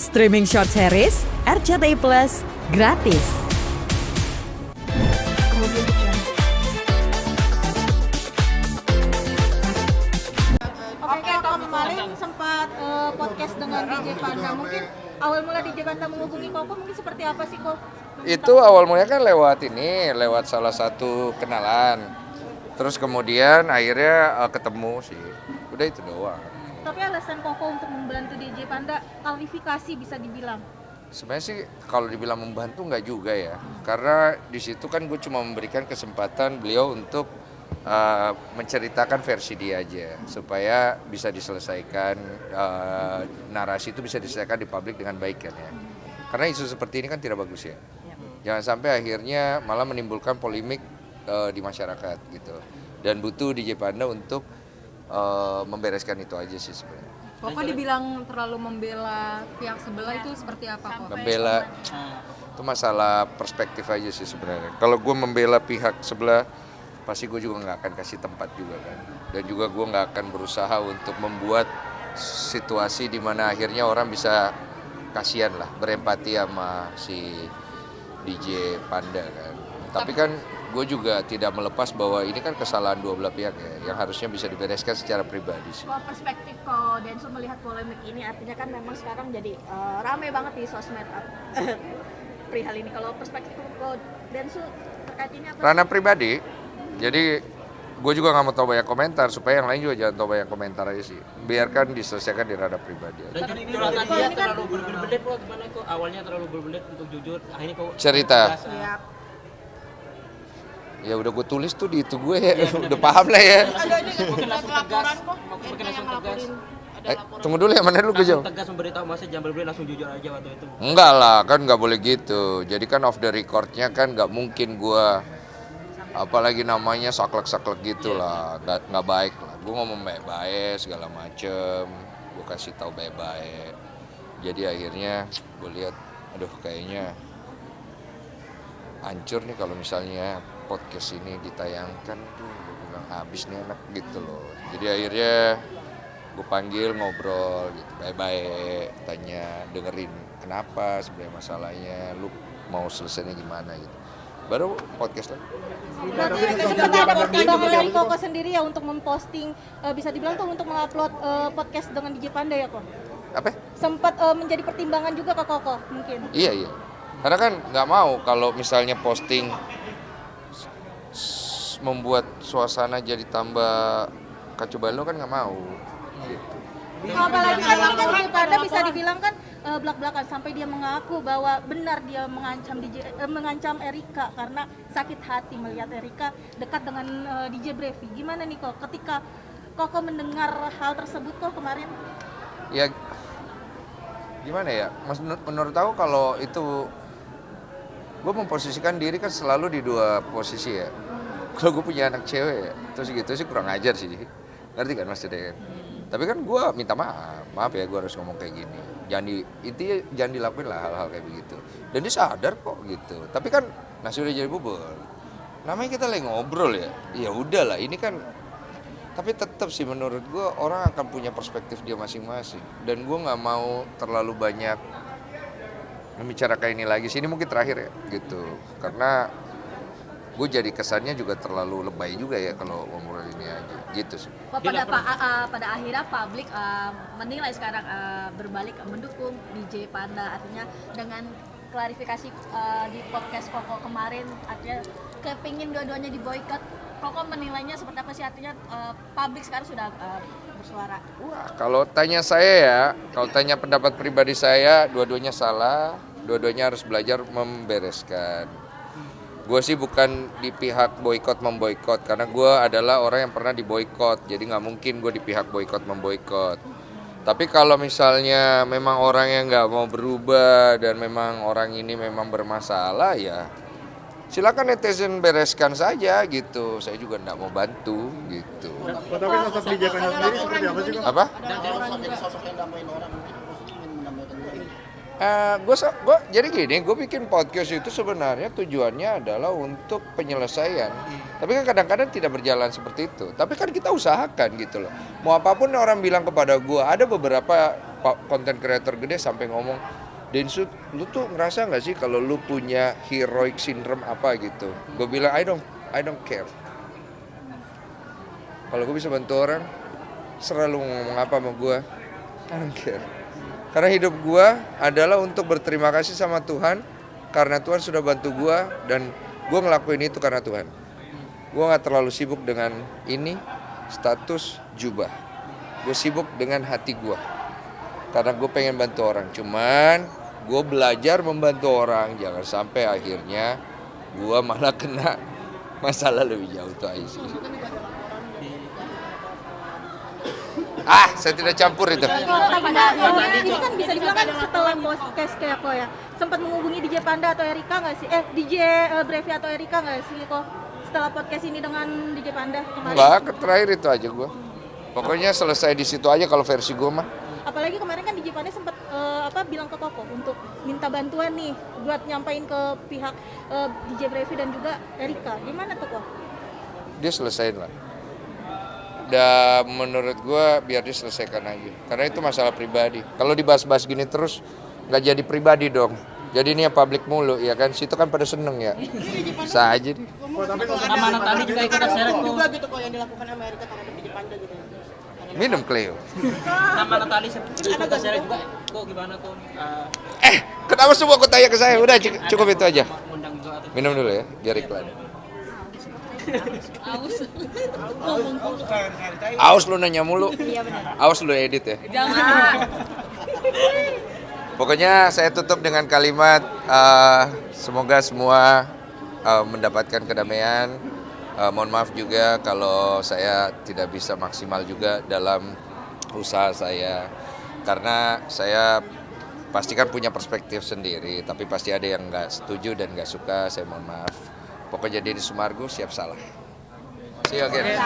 Streaming short series RCTI Plus gratis. Oke, kalau kemarin sempat podcast dengan DJ Panda, mungkin awal mula DJ Panda menghubungi Koko mungkin seperti apa sih Kok? Itu awal mulanya kan lewat salah satu kenalan. Terus kemudian akhirnya ketemu sih. Udah itu doang. Tapi alasan Koko untuk membantu DJ Panda klarifikasi bisa dibilang. Sebenarnya sih kalau dibilang membantu nggak juga ya. Karena di situ kan gue cuma memberikan kesempatan beliau untuk menceritakan versi dia aja supaya bisa diselesaikan, narasi itu bisa diselesaikan di publik dengan baik kan ya. Karena isu seperti ini kan tidak bagus ya. Jangan sampai akhirnya malah menimbulkan polemik di masyarakat gitu. Dan butuh DJ Panda untuk membereskan itu aja sih sebenarnya. Koko dibilang terlalu membela pihak sebelah itu seperti apa kok? Membela itu masalah perspektif aja sih sebenarnya. Kalau gue membela pihak sebelah pasti gue juga nggak akan kasih tempat juga kan. Dan juga gue nggak akan berusaha untuk membuat situasi di mana akhirnya orang bisa kasihan lah, berempati sama si DJ Panda kan. Tapi kan gue juga tidak melepas bahwa ini kan kesalahan dua belah pihak ya, yang harusnya bisa dibereskan secara pribadi sih. Kalau perspektif kok Densu melihat polemik ini, artinya kan memang sekarang jadi rame banget di sosmed perihal ini. Kalau perspektif kok Densu terkait ini apa? Ranah pribadi, jadi gue juga nggak mau tahu banyak komentar supaya yang lain juga jangan tahu banyak komentar aja sih. Biarkan diselesaikan di ranah pribadi aja. Dan curhatan dia terlalu berbelit kok, gimana kok awalnya terlalu berbelit untuk jujur, akhirnya kok Cerita. Ya udah gue tulis tuh di itu gue ya, udah paham lah ya. mungkin langsung tegas, mungkin langsung tegas. Tunggu dulu ya, mana dulu gue jawab. Langsung tegas memberitahu Mas, jangan berbelit, langsung jujur aja waktu itu. Enggak lah, kan nggak boleh gitu. Jadi kan off the recordnya kan nggak mungkin gue, apalagi namanya saklek-saklek gitu lah, nggak baik lah. Gue ngomong baik-baik segala macem, gue kasih tahu baik-baik. Jadi akhirnya gue lihat, aduh kayaknya hancur nih kalau misalnya podcast ini ditayangkan tuh, gue bilang habis nih anak gitu loh. Jadi akhirnya gue panggil ngobrol gitu, baik-baik, tanya, dengerin kenapa sebenarnya masalahnya, lu mau selesainya gimana gitu. Baru podcast lagi. Berarti sempat ada pertimbangan dari Koko sendiri ya untuk memposting, bisa dibilang tuh untuk mengupload podcast dengan DJ Panda ya Kok? Apa? Sempat menjadi pertimbangan juga ke Koko mungkin? Iya. Karena kan nggak mau kalau misalnya posting membuat suasana jadi tambah kacau balau kan nggak mau. Gitu. Apalagi kan DJ Panda bisa dibilang kan belak-belakan sampai dia mengaku bahwa benar dia mengancam Erika karena sakit hati melihat Erika dekat dengan DJ Brevi. Gimana nih Kok ketika Koko mendengar hal tersebut kok kemarin? Ya gimana ya, Mas, menurut aku kalau itu gue memposisikan diri kan selalu di dua posisi ya. Kalau gue punya anak cewek ya, terus gitu sih kurang ajar sih, ngerti kan Mas Dede? Tapi kan gue minta maaf ya, gue harus ngomong kayak gini. Intinya jangan dilakuin lah hal-hal kayak begitu. Dan dia sadar kok gitu. Tapi kan nasi udah jadi bubur. Namanya kita lagi ngobrol ya. Ya udahlah, ini kan. Tapi tetap sih menurut gue orang akan punya perspektif dia masing-masing. Dan gue nggak mau terlalu banyak membicarakan ini lagi. Sini mungkin terakhir ya gitu. Karena gue jadi kesannya juga terlalu lebay juga ya kalau ngobrol ini aja gitu sih. Pada akhirnya publik menilai sekarang berbalik mendukung DJ Panda, artinya dengan klarifikasi di podcast Koko kemarin, artinya kepingin dua-duanya diboikot. Koko menilainya seperti apa sih, artinya publik sekarang sudah bersuara? Wah, kalau tanya saya ya, kalau tanya pendapat pribadi saya, dua-duanya salah, dua-duanya harus belajar membereskan. Gue sih bukan di pihak boykot memboykot, karena gue adalah orang yang pernah diboykot, jadi nggak mungkin gue di pihak boykot memboykot. Tapi kalau misalnya memang orang yang nggak mau berubah dan memang orang ini memang bermasalah ya, silakan netizen bereskan saja gitu. Saya juga nggak mau bantu gitu. Tapi sosok DJ Panda sendiri seperti apa sih Kok? Apa? Jadi sosok yang damaiin orang, ingin mendamaikan diri. Gue jadi gini, gue bikin podcast itu sebenarnya tujuannya adalah untuk penyelesaian. Tapi kan kadang-kadang tidak berjalan seperti itu. Tapi kan kita usahakan gitu loh. Mau apapun orang bilang kepada gue, ada beberapa konten kreator gede sampai ngomong, Densu, lu tuh ngerasa nggak sih kalau lu punya heroic syndrome apa gitu? Gue bilang I don't care. Kalau gue bisa bantu orang, selalu ngomong apa sama gue, I don't care. Karena hidup gue adalah untuk berterima kasih sama Tuhan, karena Tuhan sudah bantu gue dan gue ngelakuin itu karena Tuhan. Gue nggak terlalu sibuk dengan ini, status jubah. Gue sibuk dengan hati gue, karena gue pengen bantu orang. Cuman gue belajar membantu orang, jangan sampai akhirnya gue malah kena masalah lebih jauh tuh aja sih. Saya tidak campur itu. Ini kan bisa dibilang kan setelah podcast kayak kok ya, sempat menghubungi DJ Panda atau Erika nggak sih? DJ Brevi atau Erika nggak sih kok setelah podcast ini dengan DJ Panda kemarin? Enggak, terakhir itu aja gue. Pokoknya selesai di situ aja kalau versi gue mah. Apalagi kemarin kan DJ Panda sempat bilang ke Koko untuk minta bantuan nih buat nyampain ke pihak DJ Brevi dan juga Erika. Gimana tuh kok? Dia selesaiin lah. Dan menurut gue biar dia selesaikan aja. Karena itu masalah pribadi. Kalau dibahas-bahas gini terus nggak jadi pribadi dong. Jadi ini ya publik mulu ya kan. Situ kan pada seneng ya. Bisa aja deh. Amanat tadi juga ikut terseret kok. Juga gitu kok yang dilakukan Amerika terhadap DJ Panda gitu. Minum Cleo. Nama Natali ikut terseret juga. Kok gimana kok? Kenapa semua kau tanya ke saya? Udah cukup itu aja. Undang juga atau Minum dulu ya, biar iklan. Aus lu nanya mulu. Aus lu edit ya. Jangan. Pokoknya saya tutup dengan kalimat semoga semua mendapatkan kedamaian. Mohon maaf juga kalau saya tidak bisa maksimal juga dalam usaha saya. Karena saya pasti kan punya perspektif sendiri, tapi pasti ada yang nggak setuju dan nggak suka, saya mohon maaf. Pokoknya Deddy Sumargo siap salah. See you again.